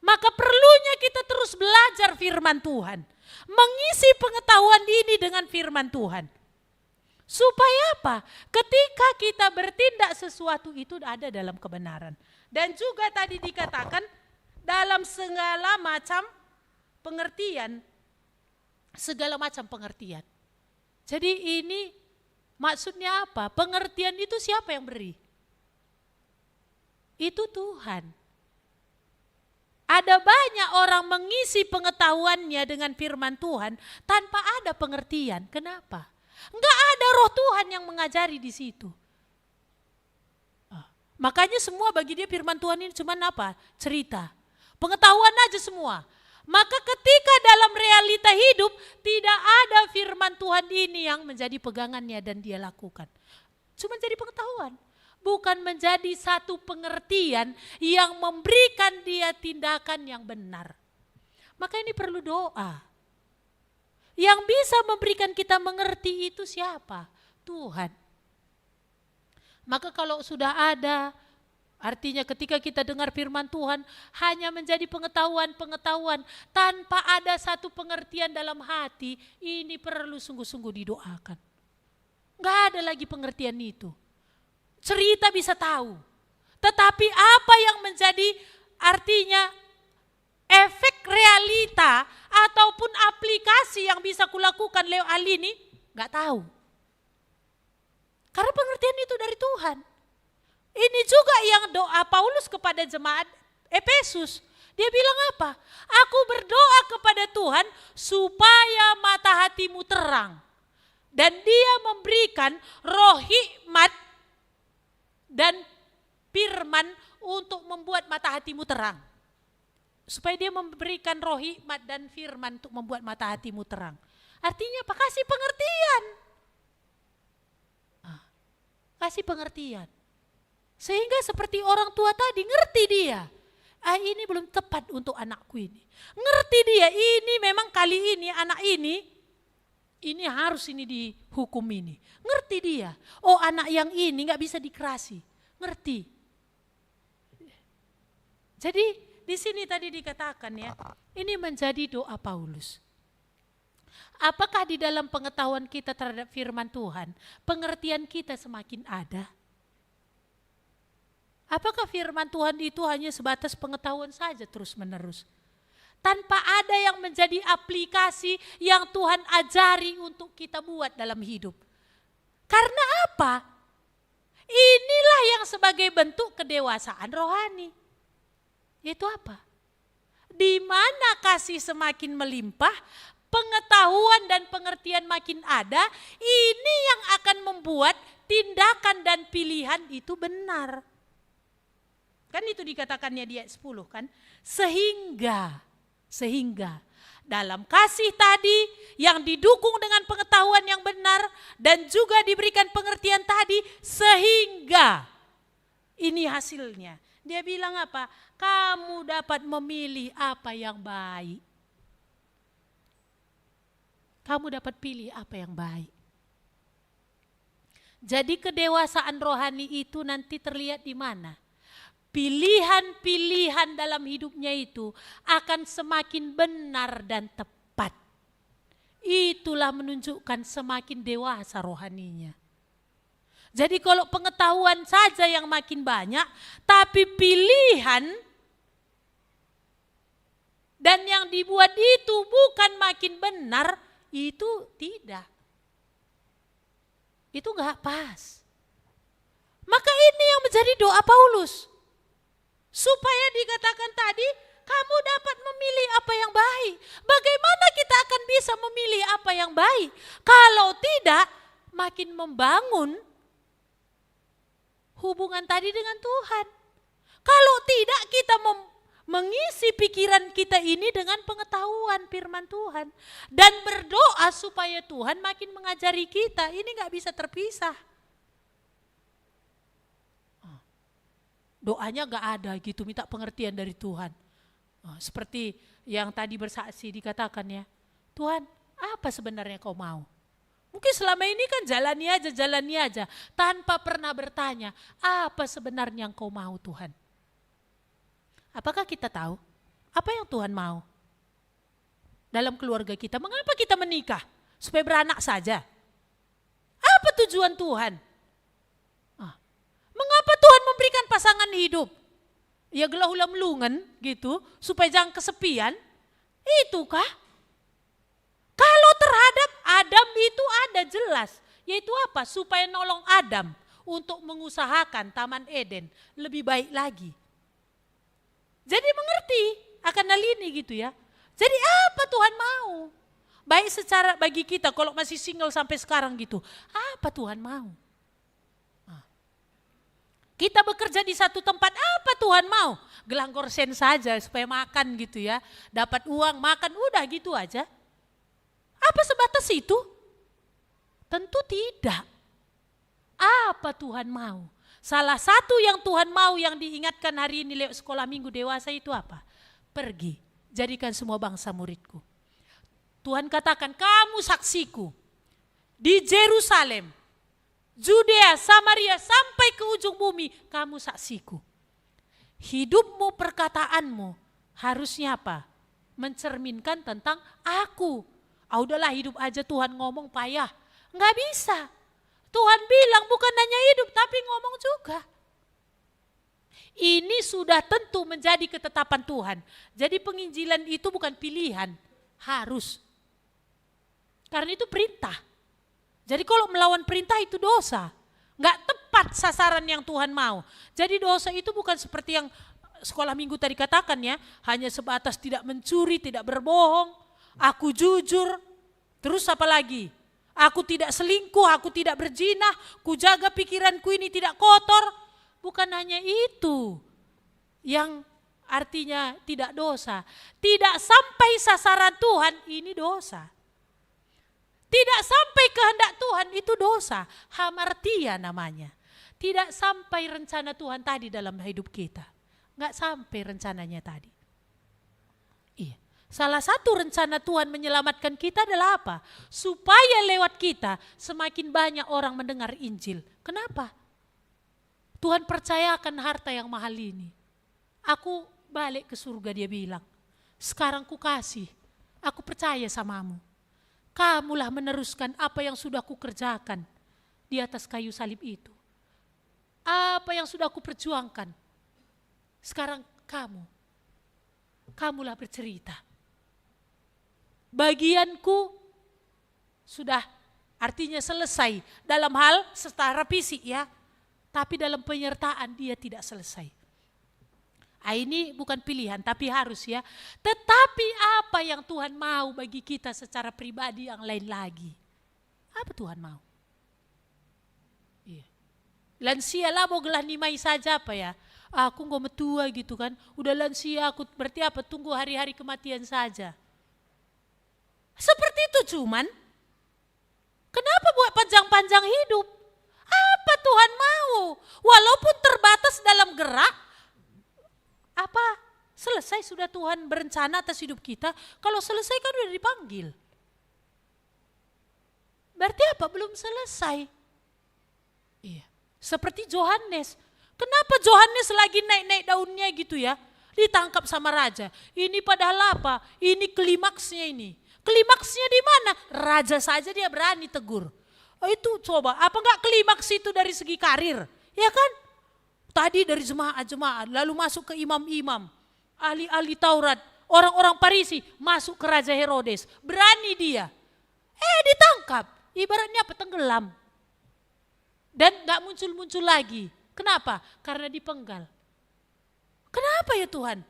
Maka perlunya kita terus belajar firman Tuhan. Mengisi pengetahuan ini dengan firman Tuhan. Supaya apa? Ketika kita bertindak sesuatu itu ada dalam kebenaran. Dan juga tadi dikatakan dalam segala macam pengertian. Segala macam pengertian. Jadi ini maksudnya apa? Pengertian itu siapa yang beri? Itu Tuhan. Ada banyak orang mengisi pengetahuannya dengan firman Tuhan tanpa ada pengertian. Kenapa? Enggak ada roh Tuhan yang mengajari di situ. Makanya semua bagi dia firman Tuhan ini cuma apa? Cerita. Pengetahuan aja semua. Maka ketika dalam realita hidup tidak ada firman Tuhan ini yang menjadi pegangannya dan dia lakukan. Cuma jadi pengetahuan. Bukan menjadi satu pengertian yang memberikan dia tindakan yang benar. Maka ini perlu doa. Yang bisa memberikan kita mengerti itu siapa? Tuhan. Maka kalau sudah ada, artinya ketika kita dengar firman Tuhan hanya menjadi pengetahuan-pengetahuan tanpa ada satu pengertian dalam hati, ini perlu sungguh-sungguh didoakan. Gak ada lagi pengertian itu. Cerita bisa tahu, tetapi apa yang menjadi artinya efek realita ataupun aplikasi yang bisa kulakukan lewat hal ini, gak tahu. Karena pengertian itu dari Tuhan. Ini juga yang doa Paulus kepada jemaat Efesus. Dia bilang apa? Aku berdoa kepada Tuhan supaya mata hatimu terang. Dan dia memberikan roh hikmat dan firman untuk membuat mata hatimu terang. Supaya dia memberikan roh hikmat dan firman untuk membuat mata hatimu terang. Artinya apa? Kasih pengertian. Kasih pengertian. Sehingga seperti orang tua tadi ngerti dia. Ini belum tepat untuk anakku ini. Ngerti dia, ini memang kali ini anak ini harus ini dihukum ini. Ngerti dia. Oh anak yang ini gak bisa dikerasi. Ngerti. Jadi di sini tadi dikatakan ya, ini menjadi doa Paulus. Apakah di dalam pengetahuan kita terhadap firman Tuhan, pengertian kita semakin ada? Apakah firman Tuhan itu hanya sebatas pengetahuan saja terus menerus? Tanpa ada yang menjadi aplikasi yang Tuhan ajari untuk kita buat dalam hidup. Karena apa? Inilah yang sebagai bentuk kedewasaan rohani. Yaitu apa? Di mana kasih semakin melimpah, pengetahuan dan pengertian makin ada, ini yang akan membuat tindakan dan pilihan itu benar. Kan itu dikatakannya di ayat 10 kan? Sehingga dalam kasih tadi yang didukung dengan pengetahuan yang benar dan juga diberikan pengertian tadi, sehingga ini hasilnya. Dia bilang apa? Kamu dapat memilih apa yang baik. Kamu dapat pilih apa yang baik. Jadi kedewasaan rohani itu nanti terlihat di mana? Pilihan-pilihan dalam hidupnya itu akan semakin benar dan tepat. Itulah menunjukkan semakin dewasa rohaninya. Jadi kalau pengetahuan saja yang makin banyak, tapi pilihan dan yang dibuat itu bukan makin benar, itu tidak. Itu gak pas. Maka ini yang menjadi doa Paulus. Supaya dikatakan tadi, kamu dapat memilih apa yang baik. Bagaimana kita akan bisa memilih apa yang baik? Kalau tidak, makin membangun hubungan tadi dengan Tuhan. Kalau tidak, kita mengisi pikiran kita ini dengan pengetahuan firman Tuhan. Dan berdoa supaya Tuhan makin mengajari kita. Ini gak bisa terpisah. Doanya gak ada gitu, minta pengertian dari Tuhan. Seperti yang tadi bersaksi dikatakan ya, Tuhan apa sebenarnya kau mau? Mungkin selama ini kan jalani aja, tanpa pernah bertanya, apa sebenarnya yang kau mau Tuhan? Apakah kita tahu apa yang Tuhan mau? Dalam keluarga kita, mengapa kita menikah? Supaya beranak saja? Apa tujuan Tuhan? Mengapa Tuhan memberikan pasangan hidup? Ya gelah melungan gitu, supaya jangan kesepian. Itukah? Kalau terhadap Adam itu ada jelas. Yaitu apa? Supaya nolong Adam untuk mengusahakan Taman Eden lebih baik lagi. Jadi mengerti akan hal ini gitu ya. Jadi apa Tuhan mau? Baik secara bagi kita kalau masih single sampai sekarang gitu. Apa Tuhan mau? Kita bekerja di satu tempat, apa Tuhan mau? Gelang korsen saja supaya makan gitu ya. Dapat uang, makan, udah gitu aja. Apa sebatas itu? Tentu tidak. Apa Tuhan mau? Salah satu yang Tuhan mau yang diingatkan hari ini lewat sekolah minggu dewasa itu apa? Pergi, jadikan semua bangsa muridku. Tuhan katakan, kamu saksiku di Yerusalem, Judea, Samaria, sampai ke ujung bumi, kamu saksiku. Hidupmu, perkataanmu harusnya apa? Mencerminkan tentang aku. Udahlah hidup aja Tuhan ngomong payah. Nggak bisa. Tuhan bilang bukan hanya hidup tapi ngomong juga. Ini sudah tentu menjadi ketetapan Tuhan. Jadi penginjilan itu bukan pilihan, harus. Karena itu perintah. Jadi kalau melawan perintah itu dosa. Nggak tepat sasaran yang Tuhan mau. Jadi dosa itu bukan seperti yang sekolah minggu tadi katakan ya. Hanya sebatas tidak mencuri, tidak berbohong. Aku jujur. Terus apa lagi? Aku tidak selingkuh, aku tidak berzina. Ku jaga pikiranku ini tidak kotor. Bukan hanya itu yang artinya tidak dosa. Tidak sampai sasaran Tuhan ini dosa. Tidak sampai kehendak Tuhan itu dosa, hamartia namanya. Tidak sampai rencana Tuhan tadi dalam hidup kita. Enggak sampai rencananya tadi. Iya. Salah satu rencana Tuhan menyelamatkan kita adalah apa? Supaya lewat kita semakin banyak orang mendengar Injil. Kenapa? Tuhan percayakan harta yang mahal ini. Aku balik ke surga dia bilang. Sekarang ku kasih, aku percaya samamu. Kamulah meneruskan apa yang sudah kukerjakan di atas kayu salib itu. Apa yang sudah kuperjuangkan. Sekarang kamulah bercerita. Bagianku sudah artinya selesai dalam hal setara fisik ya. Tapi dalam penyertaan dia tidak selesai. Ini bukan pilihan tapi harus ya. Tetapi apa yang Tuhan mau bagi kita secara pribadi yang lain lagi? Apa Tuhan mau? Iya. Lansia lah mau gelah nimai saja apa ya? Aku nggak metua gitu kan. Udah lansia aku berarti apa? Tunggu hari-hari kematian saja. Seperti itu cuman. Kenapa buat panjang-panjang hidup? Apa Tuhan mau? Walaupun terbatas dalam gerak. Apa selesai sudah Tuhan berencana atas hidup kita? Kalau selesai kan udah dipanggil. Berarti apa? Belum selesai. Iya. Seperti Yohanes. Kenapa Yohanes lagi naik-naik daunnya gitu ya? Ditangkap sama raja. Ini padahal apa? Ini klimaksnya ini. Klimaksnya di mana? Raja saja dia berani tegur. Itu coba, apa enggak klimaks itu dari segi karir? Ya kan? Tadi dari jemaat-jemaat, lalu masuk ke imam-imam, ahli-ahli Taurat, orang-orang Farisi, masuk ke Raja Herodes. Berani dia. Ditangkap. Ibaratnya apa? Tenggelam. Dan gak muncul-muncul lagi. Kenapa? Karena dipenggal. Kenapa ya Tuhan?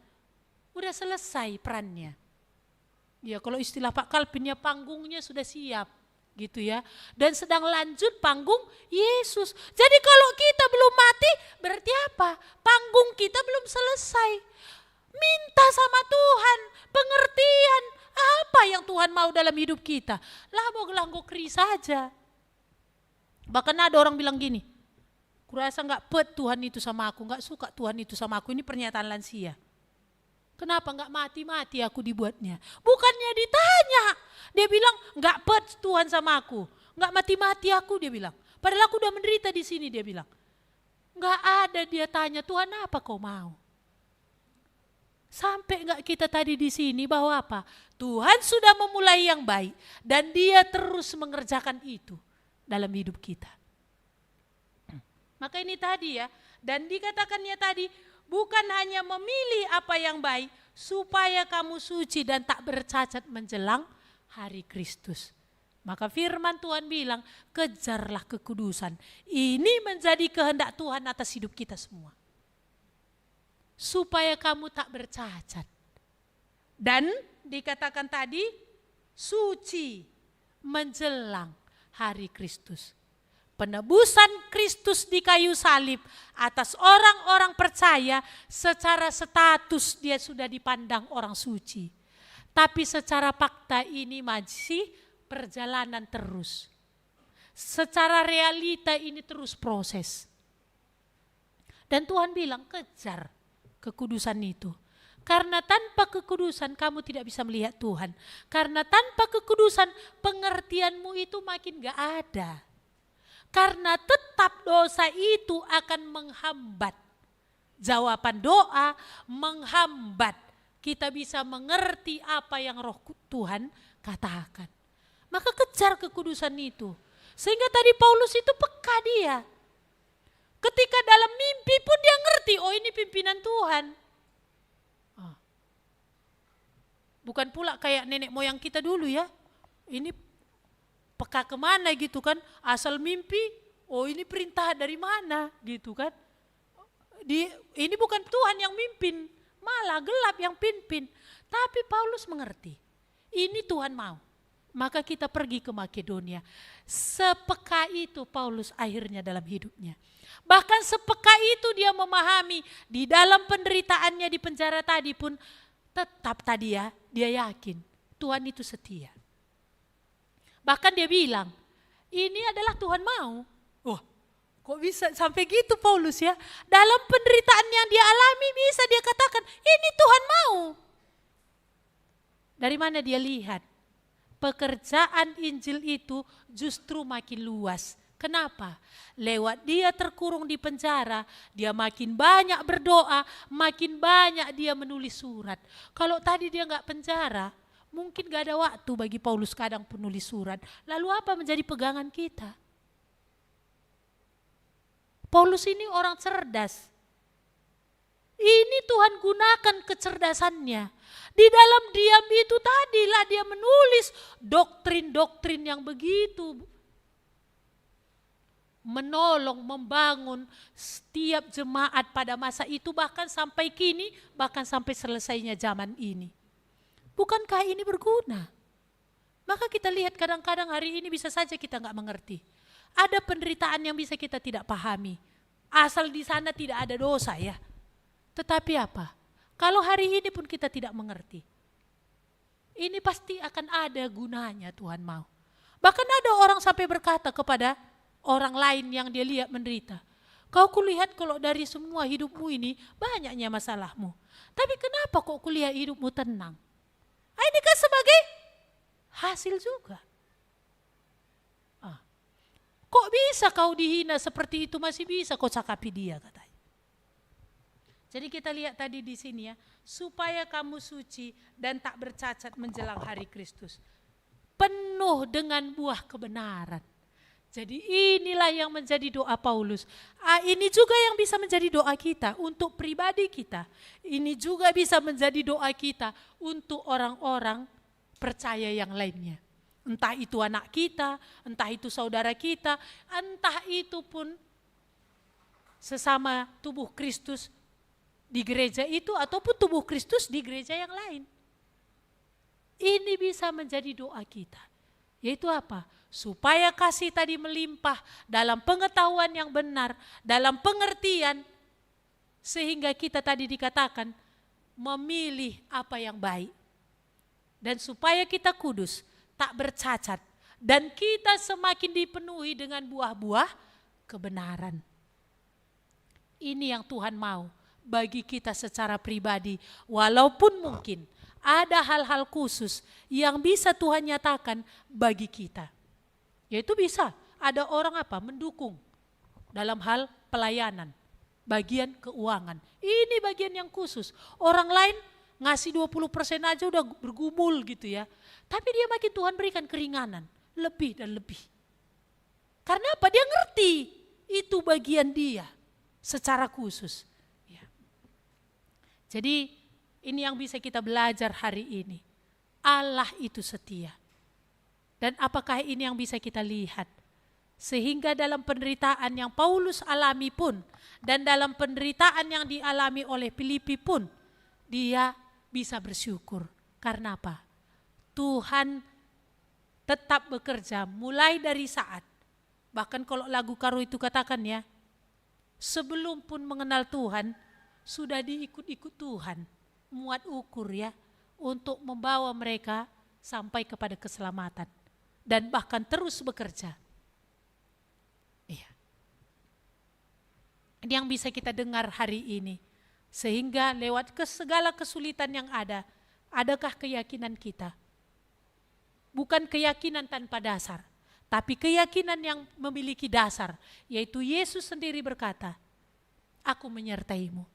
Udah selesai perannya. Ya kalau istilah Pak Kalpin ya panggungnya sudah siap gitu ya. Dan sedang lanjut panggung Yesus. Jadi kalau kita belum mati berarti apa? Panggung kita belum selesai. Minta sama Tuhan pengertian apa yang Tuhan mau dalam hidup kita. Lah mau gelanggo-keri saja. Bahkan ada orang bilang gini, kurasa gak pet Tuhan itu sama aku, gak suka Tuhan itu sama aku. Ini pernyataan lansia. Kenapa gak mati-mati aku dibuatnya? Bukannya ditanya. Dia bilang gak pet Tuhan sama aku, gak mati-mati aku dia bilang. Padahal aku udah menderita di sini dia bilang. Gak ada dia tanya Tuhan apa kau mau? Sampai gak kita tadi di sini bahwa apa? Tuhan sudah memulai yang baik dan dia terus mengerjakan itu dalam hidup kita. Maka ini tadi ya, dan dikatakannya tadi bukan hanya memilih apa yang baik supaya kamu suci dan tak bercacat menjelang hari Kristus. Maka firman Tuhan bilang, kejarlah kekudusan. Ini menjadi kehendak Tuhan atas hidup kita semua. Supaya kamu tak bercacat. Dan dikatakan tadi, suci menjelang hari Kristus. Penebusan Kristus di kayu salib atas orang-orang percaya secara status dia sudah dipandang orang suci. Tapi secara fakta ini masih perjalanan terus. Secara realita ini terus proses. Dan Tuhan bilang kejar kekudusan itu. Karena tanpa kekudusan kamu tidak bisa melihat Tuhan. Karena tanpa kekudusan pengertianmu itu makin gak ada. Karena tetap dosa itu akan menghambat jawaban doa, menghambat kita bisa mengerti apa yang Roh Tuhan katakan. Maka kejar kekudusan itu. Sehingga tadi Paulus itu peka dia. Ketika dalam mimpi pun dia ngerti, oh ini pimpinan Tuhan. Bukan pula kayak nenek moyang kita dulu ya. Ini peka kemana gitu kan, asal mimpi, oh ini perintah dari mana gitu kan. Ini bukan Tuhan yang mimpin, malah gelap yang pimpin. Tapi Paulus mengerti, ini Tuhan mau. Maka kita pergi ke Makedonia. Sepeka itu Paulus akhirnya dalam hidupnya. Bahkan sepeka itu dia memahami di dalam penderitaannya di penjara tadi pun tetap tadi ya, dia yakin Tuhan itu setia. Bahkan dia bilang, ini adalah Tuhan mau. Wah, kok bisa sampai gitu Paulus ya? Dalam penderitaan yang dia alami bisa dia katakan, ini Tuhan mau. Dari mana dia lihat? Pekerjaan Injil itu justru makin luas. Kenapa? Lewat dia terkurung di penjara, dia makin banyak berdoa, makin banyak dia menulis surat. Kalau tadi dia nggak penjara, mungkin gak ada waktu bagi Paulus kadang penulis surat. Lalu apa menjadi pegangan kita? Paulus ini orang cerdas. Ini Tuhan gunakan kecerdasannya. Di dalam diam itu tadilah dia menulis doktrin-doktrin yang begitu menolong, membangun setiap jemaat pada masa itu, bahkan sampai kini, bahkan sampai selesainya zaman ini. Bukankah ini berguna? Maka kita lihat kadang-kadang hari ini bisa saja kita nggak mengerti. Ada penderitaan yang bisa kita tidak pahami. Asal di sana tidak ada dosa ya. Tetapi apa? Kalau hari ini pun kita tidak mengerti. Ini pasti akan ada gunanya Tuhan mau. Bahkan ada orang sampai berkata kepada orang lain yang dia lihat menderita. Kau kulihat kalau dari semua hidupmu ini banyaknya masalahmu. Tapi kenapa kok kulihat hidupmu tenang? Ini kan sebagai hasil juga. Kok bisa kau dihina seperti itu masih bisa kau cakapi dia katanya. Jadi kita lihat tadi di sini ya, supaya kamu suci dan tak bercacat menjelang hari Kristus. Penuh dengan buah kebenaran. Jadi inilah yang menjadi doa Paulus. Ini juga yang bisa menjadi doa kita untuk pribadi kita. Ini juga bisa menjadi doa kita untuk orang-orang percaya yang lainnya. Entah itu anak kita, entah itu saudara kita, entah itu pun sesama tubuh Kristus di gereja itu ataupun tubuh Kristus di gereja yang lain. Ini bisa menjadi doa kita. Yaitu apa? Supaya kasih tadi melimpah dalam pengetahuan yang benar, dalam pengertian, sehingga kita tadi dikatakan memilih apa yang baik. Dan supaya kita kudus, tak bercacat, dan kita semakin dipenuhi dengan buah-buah kebenaran. Ini yang Tuhan mau bagi kita secara pribadi, walaupun mungkin ada hal-hal khusus yang bisa Tuhan nyatakan bagi kita. Yaitu bisa ada orang mendukung dalam hal pelayanan, bagian keuangan. Ini bagian yang khusus. Orang lain ngasih 20% aja udah bergumul gitu ya. Tapi dia makin Tuhan berikan keringanan, lebih dan lebih. Karena apa? Dia ngerti itu bagian dia secara khusus. Ya. Jadi ini yang bisa kita belajar hari ini. Allah itu setia. Dan apakah ini yang bisa kita lihat? Sehingga dalam penderitaan yang Paulus alami pun, dan dalam penderitaan yang dialami oleh Filipi pun, dia bisa bersyukur. Karena apa? Tuhan tetap bekerja mulai dari saat, bahkan kalau lagu Karo itu katakan ya, sebelum pun mengenal Tuhan, sudah diikut-ikut Tuhan, muat ukur ya, untuk membawa mereka sampai kepada keselamatan. Dan bahkan terus bekerja. Iya. Ini yang bisa kita dengar hari ini. Sehingga lewat segala kesulitan yang ada, adakah keyakinan kita? Bukan keyakinan tanpa dasar, tapi keyakinan yang memiliki dasar, yaitu Yesus sendiri berkata, aku menyertaimu.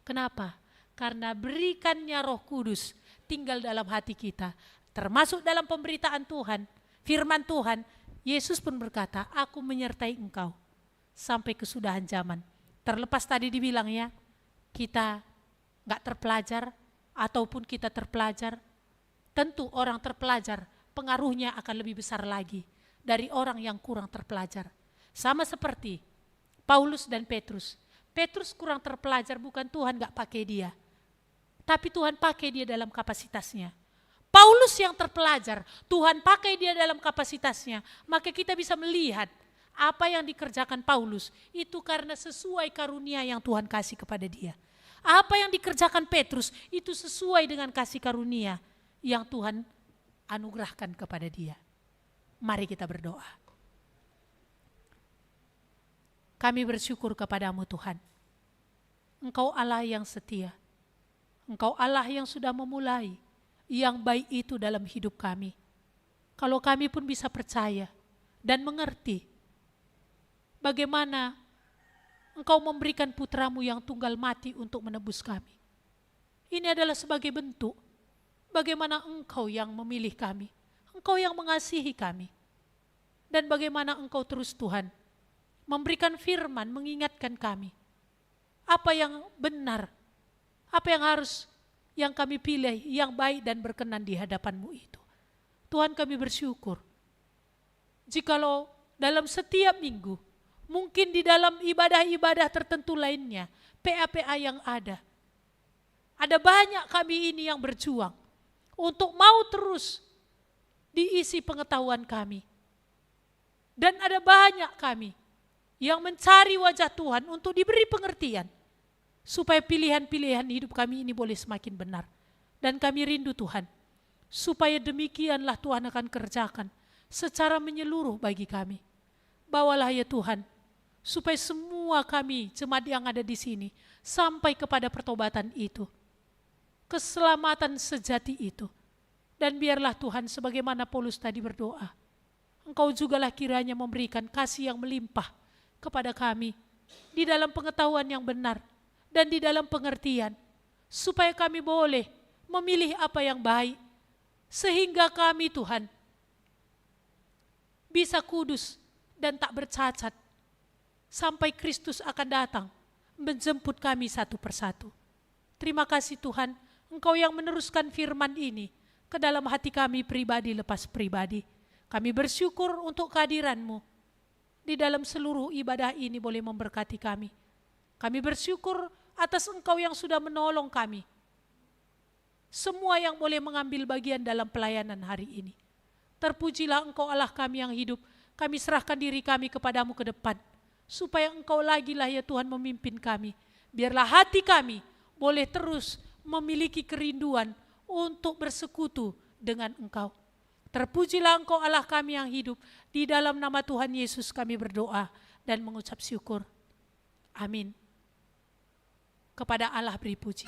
Kenapa? Karena berikannya Roh Kudus tinggal dalam hati kita, termasuk dalam pemberitaan Tuhan, firman Tuhan. Yesus pun berkata, aku menyertai engkau sampai kesudahan zaman. Terlepas tadi dibilang ya, kita gak terpelajar ataupun kita terpelajar, tentu orang terpelajar pengaruhnya akan lebih besar lagi dari orang yang kurang terpelajar. Sama seperti Paulus dan Petrus. Petrus kurang terpelajar, bukan Tuhan gak pakai dia, tapi Tuhan pakai dia dalam kapasitasnya. Paulus yang terpelajar, Tuhan pakai dia dalam kapasitasnya, maka kita bisa melihat apa yang dikerjakan Paulus itu karena sesuai karunia yang Tuhan kasih kepada dia. Apa yang dikerjakan Petrus itu sesuai dengan kasih karunia yang Tuhan anugerahkan kepada dia. Mari kita berdoa. Kami bersyukur kepadamu Tuhan. Engkau Allah yang setia. Engkau Allah yang sudah memulai yang baik itu dalam hidup kami. Kalau kami pun bisa percaya dan mengerti bagaimana Engkau memberikan putramu yang tunggal mati untuk menebus kami. Ini adalah sebagai bentuk bagaimana Engkau yang memilih kami, Engkau yang mengasihi kami, dan bagaimana Engkau terus Tuhan memberikan firman, mengingatkan kami apa yang benar, apa yang harus yang kami pilih, yang baik dan berkenan di hadapan-Mu itu. Tuhan, kami bersyukur jikalau dalam setiap minggu, mungkin di dalam ibadah-ibadah tertentu lainnya, PA-PA yang ada banyak kami ini yang berjuang untuk mau terus diisi pengetahuan kami. Dan ada banyak kami yang mencari wajah Tuhan untuk diberi pengertian, supaya pilihan-pilihan hidup kami ini boleh semakin benar. Dan kami rindu Tuhan, supaya demikianlah Tuhan akan kerjakan secara menyeluruh bagi kami. Bawalah ya Tuhan, supaya semua kami jemaat yang ada di sini sampai kepada pertobatan itu, keselamatan sejati itu. Dan biarlah Tuhan, sebagaimana Paulus tadi berdoa, Engkau jugalah kiranya memberikan kasih yang melimpah kepada kami di dalam pengetahuan yang benar dan di dalam pengertian, supaya kami boleh memilih apa yang baik, sehingga kami Tuhan bisa kudus dan tak bercacat, sampai Kristus akan datang menjemput kami satu persatu. Terima kasih Tuhan, Engkau yang meneruskan firman ini ke dalam hati kami pribadi lepas pribadi. Kami bersyukur untuk kehadiran-Mu di dalam seluruh ibadah ini boleh memberkati kami. Kami bersyukur atas Engkau yang sudah menolong kami. Semua yang boleh mengambil bagian dalam pelayanan hari ini. Terpujilah Engkau Allah kami yang hidup. Kami serahkan diri kami kepadamu ke depan. Supaya Engkau lagi lah ya Tuhan memimpin kami. Biarlah hati kami boleh terus memiliki kerinduan untuk bersekutu dengan Engkau. Terpujilah Engkau Allah kami yang hidup. Di dalam nama Tuhan Yesus kami berdoa dan mengucap syukur. Amin. Kepada Allah beri puji.